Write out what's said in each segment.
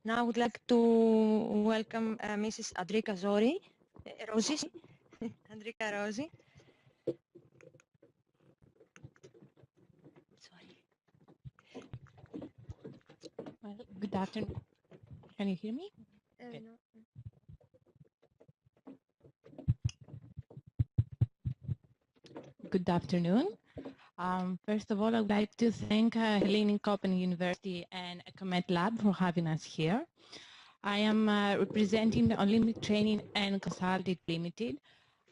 Now I would like to welcome Mrs. Andrica Rozi. Andrica Rozi. Sorry. Well, good afternoon. Can you hear me? No. Good afternoon. First of all, I would like to thank Hellenic Open University and Ecomet Lab for having us here. I am representing the Olympic Training and Consulting Ltd.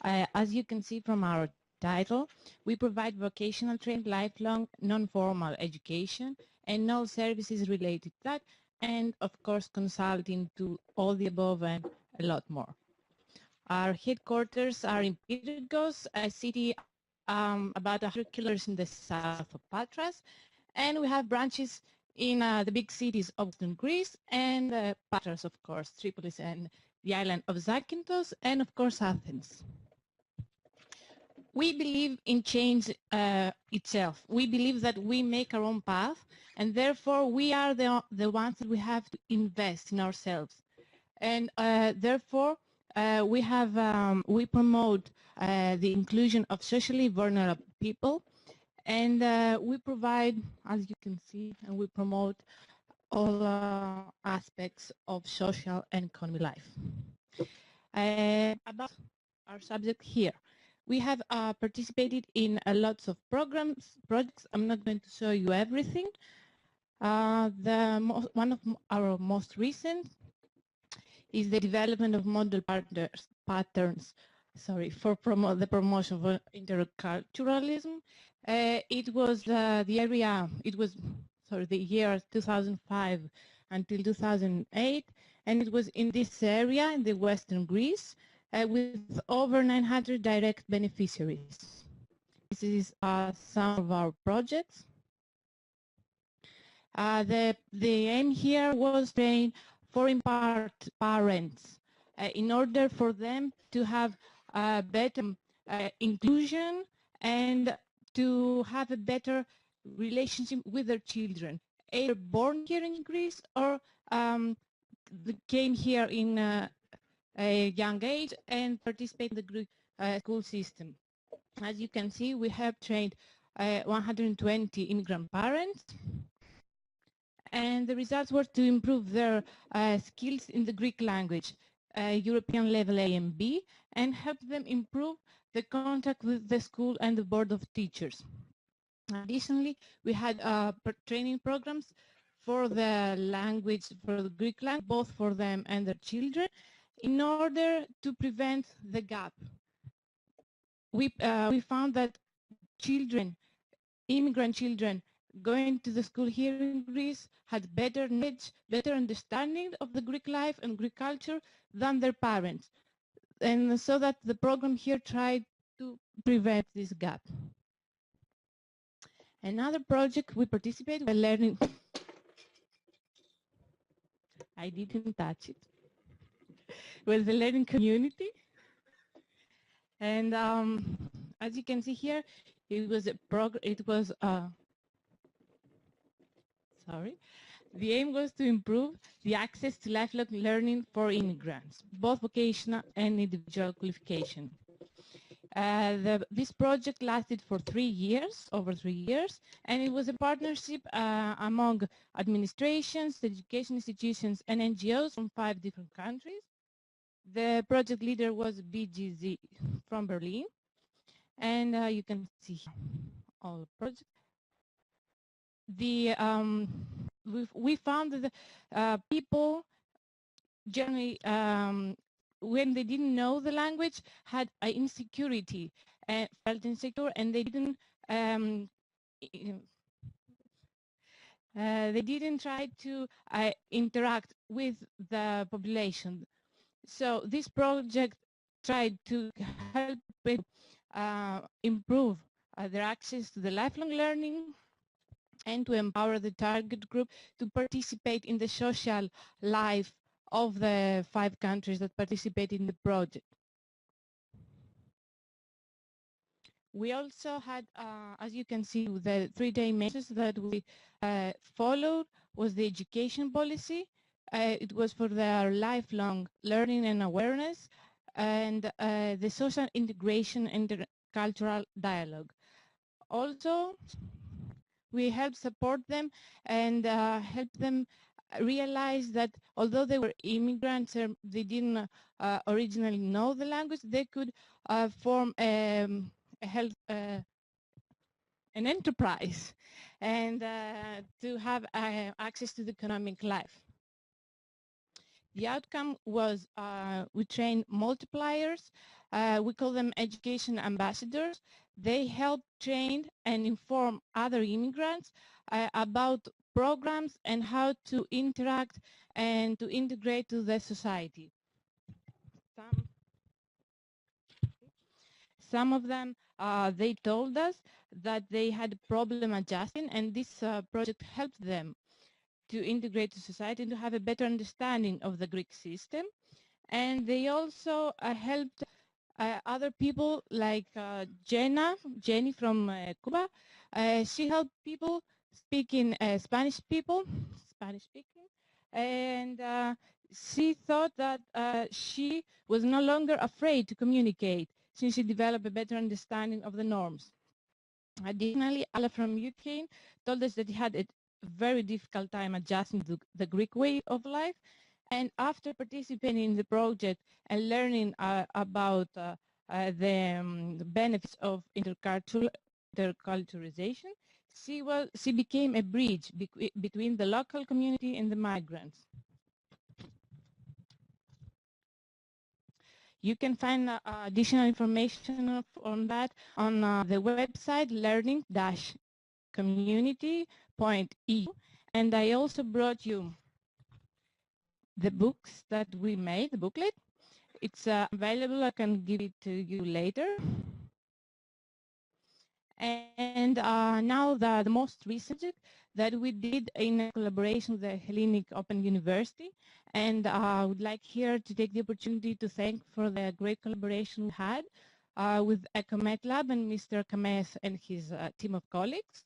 As you can see from our title, we provide vocational training, lifelong, non-formal education, and all services related to that, and of course consulting to all the above and a lot more. Our headquarters are in Pyrgos, a city about 100 kilometers in the south of Patras, and we have branches in the big cities of Western Greece and Patras, of course, Tripolis and the island of Zakynthos, and of course Athens. We believe in change itself. We believe that we make our own path, and therefore we are the ones that we have to invest in ourselves. And therefore, we promote the inclusion of socially vulnerable people, and we provide, as you can see, and we promote all aspects of social and economy life. About our subject here, we have participated in lots of projects. I'm not going to show you everything. One of our most recent is the development of model patterns for the promotion of interculturalism. It was the year 2005 until 2008, and it was in this area in the Western Greece with over 900 direct beneficiaries. This is some of our projects. The aim here was train foreign parents in order for them to have better inclusion and to have a better relationship with their children, either born here in Greece or came here in a young age and participate in the Greek school system. As you can see, we have trained 120 immigrant parents, and the results were to improve their skills in the Greek language, European level A and B, and help them improve the contact with the school and the board of teachers. Additionally, we had training programs for the language, for the Greek language, both for them and their children, in order to prevent the gap. We found that immigrant children going to the school here in Greece had better knowledge, better understanding of the Greek life and Greek culture than their parents. And so that the program here tried to prevent this gap. Another project we participated in learning. I didn't touch it. Was the learning community. And as you can see here, it was the aim was to improve the access to lifelong learning for immigrants, both vocational and individual qualification. This project lasted for over 3 years, and it was a partnership among administrations, education institutions, and NGOs from 5 different countries. The project leader was BGZ from Berlin, and you can see all the projects. We found that people generally, when they didn't know the language, had insecurity, felt insecure, and they didn't try to interact with the population. So this project tried to help improve their access to the lifelong learning and to empower the target group to participate in the social life of the 5 countries that participate in the project. We also had, as you can see, the 3 dimensions that we followed was the education policy, It was for their lifelong learning and awareness and the social integration and intercultural dialogue. Also, we help support them and help them realize that although they were immigrants, they didn't originally know the language, they could form a health, an enterprise and to have access to the economic life. The outcome was we trained multipliers. We call them education ambassadors. They help train and inform other immigrants about programs and how to interact and to integrate to the society. Some of them, they told us that they had a problem adjusting, and this project helped them to integrate to society and to have a better understanding of the Greek system. And they also helped other people like Jenny from Cuba. She helped people speaking Spanish speaking, and she thought that she was no longer afraid to communicate since she developed a better understanding of the norms. Additionally, Ala from Ukraine told us that he had a very difficult time adjusting to the Greek way of life, and after participating in the project and learning about the benefits of interculturalization, she became a bridge between the local community and the migrants. You can find additional information on that on the website learning-community.eu, and I also brought you the books that we made, the booklet. It's available. I can give it to you later. And now the most recent that we did in collaboration with the Hellenic Open University, and I would like here to take the opportunity to thank for the great collaboration we had with Ecomet Lab and Mr. Kames and his team of colleagues.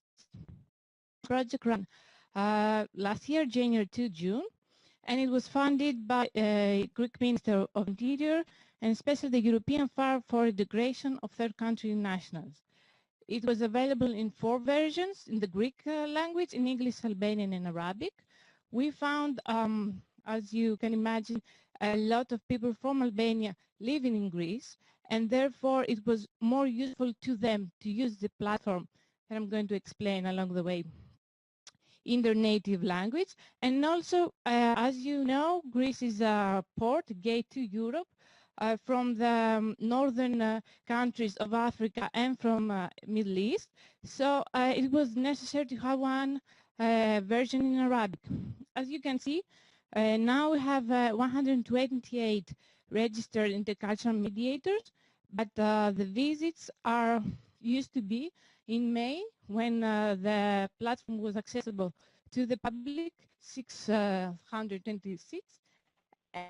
Project ran last year, January to June, and it was funded by Greek Minister of Interior and especially the European Fund for Integration of Third Country Nationals. It was available in 4 versions, in the Greek language, in English, Albanian, and Arabic. We found, as you can imagine, a lot of people from Albania living in Greece, and therefore it was more useful to them to use the platform that I'm going to explain along the way in their native language. And also, as you know, Greece is a port, gate to Europe, from the northern countries of Africa and from Middle East. So it was necessary to have one version in Arabic. As you can see, now we have 128 registered intercultural mediators, but the visits are used to be in May when the platform was accessible to the public, 626,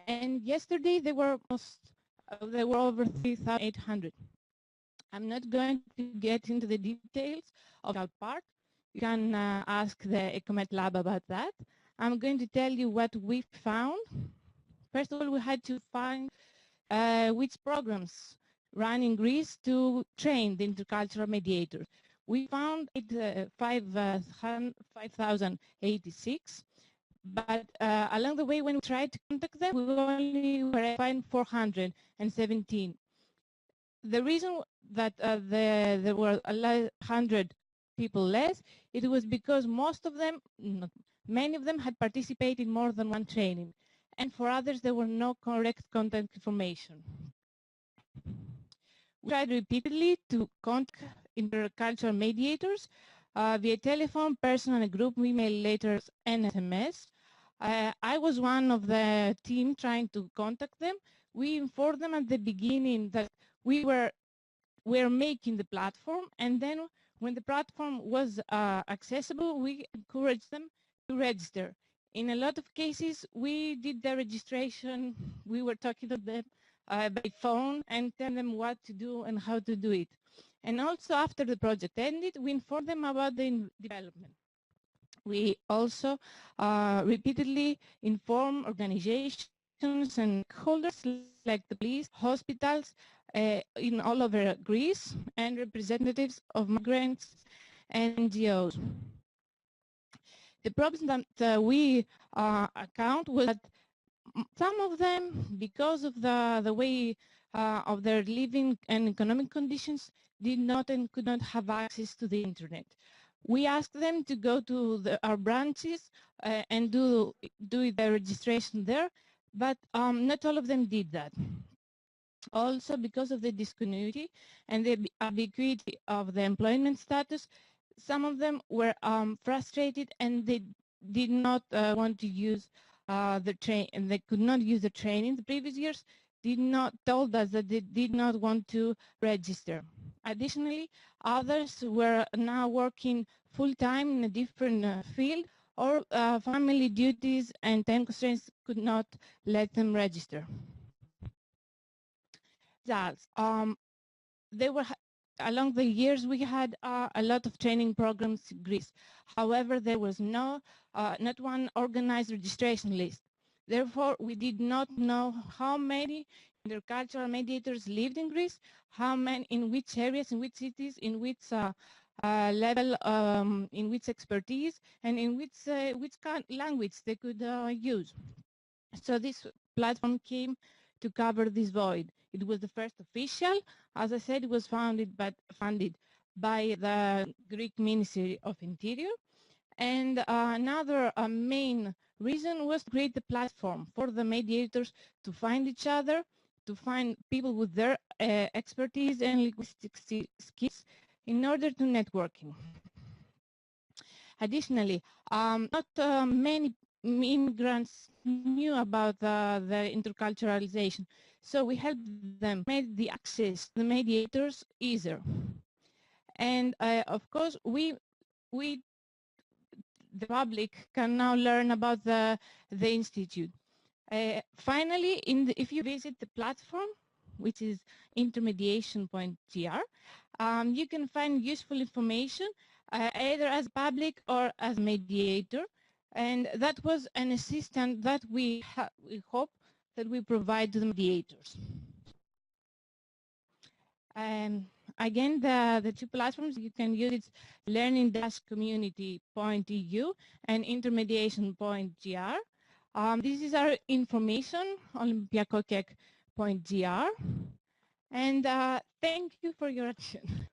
and yesterday they were over 3,800. I'm not going to get into the details of that part. You can ask the Ecomet Lab about that. I'm going to tell you what we found. First of all, we had to find which programs run in Greece to train the intercultural mediators. We found 5,086, but along the way when we tried to contact them, we only were find 417. The reason that there were 100 people less, it was because most of them, many of them had participated in more than one training, and for others there were no correct contact information. We tried repeatedly to contact intercultural mediators via telephone, personal and group email, letters, and SMS. I was one of the team trying to contact them. We informed them at the beginning that we were making the platform, and then when the platform was accessible, we encouraged them to register. In a lot of cases, we did the registration. We were talking to them by phone and tell them what to do and how to do it. And also after the project ended, we informed them about the development. We also repeatedly inform organizations and stakeholders like the police, hospitals in all over Greece, and representatives of migrants and NGOs. The problem that we account was that some of them, because of the way of their living and economic conditions, did not and could not have access to the internet. We asked them to go to our branches and do the registration there, but not all of them did that. Also, because of the discontinuity and the ambiguity of the employment status, some of them were frustrated and they did not want to use the train, and they could not use the training. The previous years did not told us that they did not want to register. Additionally, others were now working full-time in a different field, or family duties and time constraints could not let them register. Thus, along the years, we had a lot of training programs in Greece. However, there was not one organized registration list. Therefore, we did not know how many intercultural mediators lived in Greece, how many, in which areas, in which cities, in which level, in which expertise, and in which language they could use. So this platform came to cover this void. It was the first official. As I said, it was funded by the Greek Ministry of Interior. And another main reason was to create the platform for the mediators to find each other, to find people with their expertise and linguistic skills in order to networking. Additionally, not many immigrants knew about the interculturalization, so we helped them make the access to the mediators easier. And of course, the public can now learn about the institute. Finally, if you visit the platform, which is intermediation.gr, you can find useful information either as public or as mediator, and that was an assistant that we hope that we provide to the mediators. Again, the two platforms you can use, it's learning-community.eu and intermediation.gr. This is our information, olympiakokek.gr. And thank you for your attention.